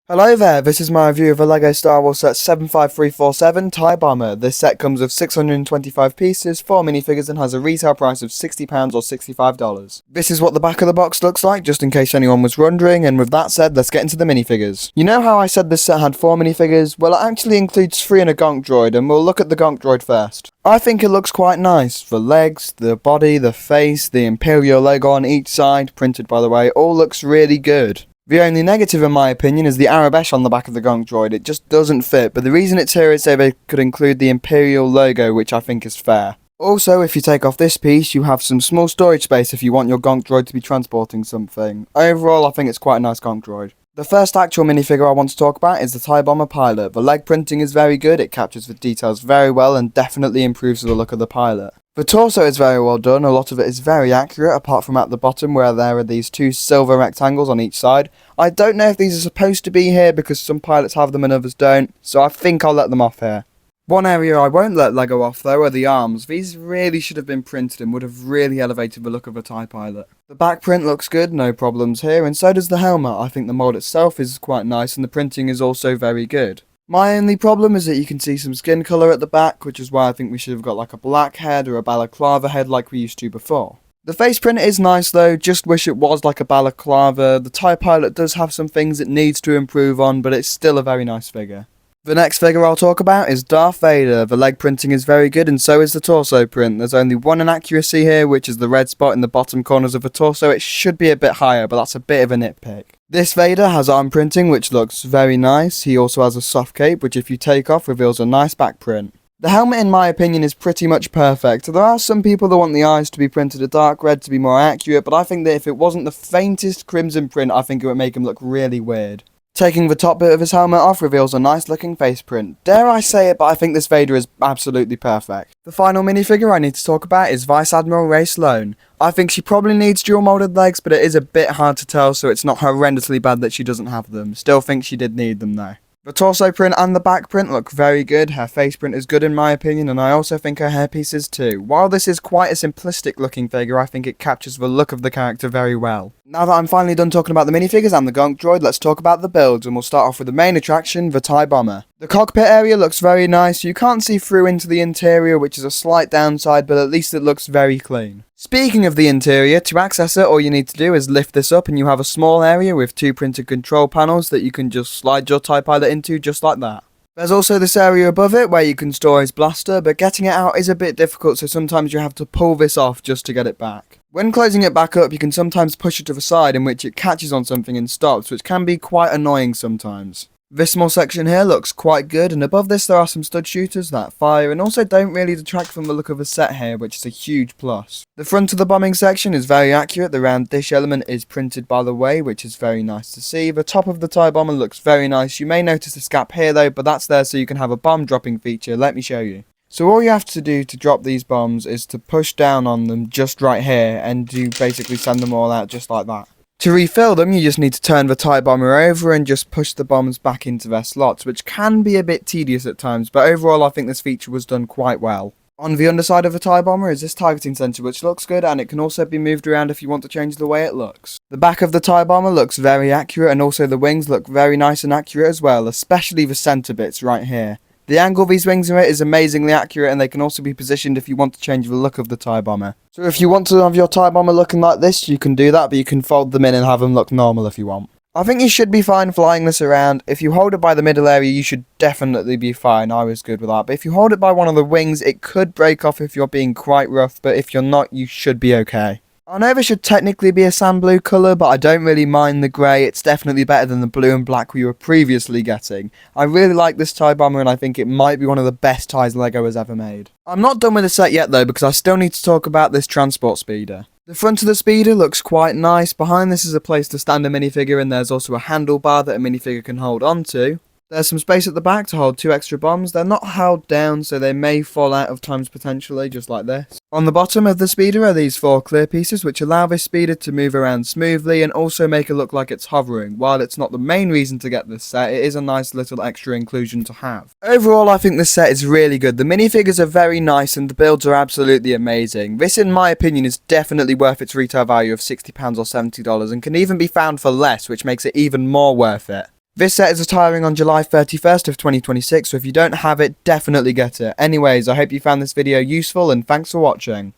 Hello there, this is my review of a LEGO Star Wars set 75347 TIE Bomber. This set comes with 625 pieces, 4 minifigures and has a retail price of £60 or $65. This is what the back of the box looks like, just in case anyone was wondering, and with that said, let's get into the minifigures. You know how I said this set had 4 minifigures? Well, it actually includes 3 and a gonk droid, and we'll look at the gonk droid first. I think it looks quite nice. The legs, the body, the face, the Imperial logo on each side, printed by the way, all looks really good. The only negative in my opinion is the Arabesh on the back of the gonk droid. It just doesn't fit, but the reason it's here is so they could include the Imperial logo, which I think is fair. Also, if you take off this piece, you have some small storage space if you want your gonk droid to be transporting something. Overall, I think it's quite a nice gonk droid. The first actual minifigure I want to talk about is the TIE Bomber pilot. The leg printing is very good, it captures the details very well and definitely improves the look of the pilot. The torso is very well done, a lot of it is very accurate apart from at the bottom where there are these 2 silver rectangles on each side. I don't know if these are supposed to be here because some pilots have them and others don't, so I think I'll let them off here. One area I won't let LEGO off though are the arms. These really should have been printed and would have really elevated the look of a TIE pilot. The back print looks good, no problems here, and so does the helmet. I think the mould itself is quite nice and the printing is also very good. My only problem is that you can see some skin colour at the back, which is why I think we should have got like a black head or a balaclava head like we used to before. The face print is nice though, just wish it was like a balaclava. The TIE pilot does have some things it needs to improve on, but it's still a very nice figure. The next figure I'll talk about is Darth Vader. The leg printing is very good and so is the torso print. There's only one inaccuracy here, which is the red spot in the bottom corners of the torso. It should be a bit higher, but that's a bit of a nitpick. This Vader has arm printing, which looks very nice. He also has a soft cape, which if you take off reveals a nice back print. The helmet in my opinion is pretty much perfect. There are some people that want the eyes to be printed a dark red to be more accurate, but I think that if it wasn't the faintest crimson print, I think it would make him look really weird. Taking the top bit of his helmet off reveals a nice looking face print. Dare I say it, but I think this Vader is absolutely perfect. The final minifigure I need to talk about is Vice Admiral Rey Sloane. I think she probably needs dual moulded legs, but it is a bit hard to tell, so it's not horrendously bad that she doesn't have them. Still think she did need them though. The torso print and the back print look very good, her face print is good in my opinion, and I also think her hairpiece is too. While this is quite a simplistic looking figure, I think it captures the look of the character very well. Now that I'm finally done talking about the minifigures and the gonk droid, let's talk about the builds, and we'll start off with the main attraction, the TIE Bomber. The cockpit area looks very nice. You can't see through into the interior, which is a slight downside, but at least it looks very clean. Speaking of the interior, to access it all you need to do is lift this up and you have a small area with 2 printed control panels that you can just slide your TIE pilot into just like that. There's also this area above it where you can store his blaster, but getting it out is a bit difficult, so sometimes you have to pull this off just to get it back. When closing it back up, you can sometimes push it to the side in which it catches on something and stops, which can be quite annoying sometimes. This small section here looks quite good, and above this there are some stud shooters that fire and also don't really detract from the look of the set here, which is a huge plus. The front of the bombing section is very accurate. The round dish element is printed by the way, which is very nice to see. The top of the TIE Bomber looks very nice. You may notice a gap here though, but that's there so you can have a bomb dropping feature. Let me show you. So all you have to do to drop these bombs is to push down on them just right here, and you basically send them all out just like that. To refill them, you just need to turn the TIE Bomber over and just push the bombs back into their slots, which can be a bit tedious at times, but overall I think this feature was done quite well. On the underside of the TIE Bomber is this targeting sensor, which looks good, and it can also be moved around if you want to change the way it looks. The back of the TIE Bomber looks very accurate, and also the wings look very nice and accurate as well, especially the centre bits right here. The angle these wings are at is amazingly accurate, and they can also be positioned if you want to change the look of the TIE Bomber. So if you want to have your TIE Bomber looking like this, you can do that, but you can fold them in and have them look normal if you want. I think you should be fine flying this around. If you hold it by the middle area, you should definitely be fine. I was good with that. But if you hold it by one of the wings, it could break off if you're being quite rough, but if you're not, you should be okay. I know this should technically be a sand blue colour, but I don't really mind the grey. It's definitely better than the blue and black we were previously getting. I really like this TIE Bomber and I think it might be one of the best TIEs LEGO has ever made. I'm not done with the set yet though, because I still need to talk about this transport speeder. The front of the speeder looks quite nice. Behind this is a place to stand a minifigure, and there's also a handlebar that a minifigure can hold onto. There's some space at the back to hold 2 extra bombs. They're not held down, so they may fall out of times potentially, just like this. On the bottom of the speeder are these 4 clear pieces, which allow this speeder to move around smoothly and also make it look like it's hovering. While it's not the main reason to get this set, it is a nice little extra inclusion to have. Overall, I think this set is really good. The minifigures are very nice and the builds are absolutely amazing. This, in my opinion, is definitely worth its retail value of £60 or $70 and can even be found for less, which makes it even more worth it. This set is retiring on July 31st of 2026, so if you don't have it, definitely get it. Anyways, I hope you found this video useful and thanks for watching.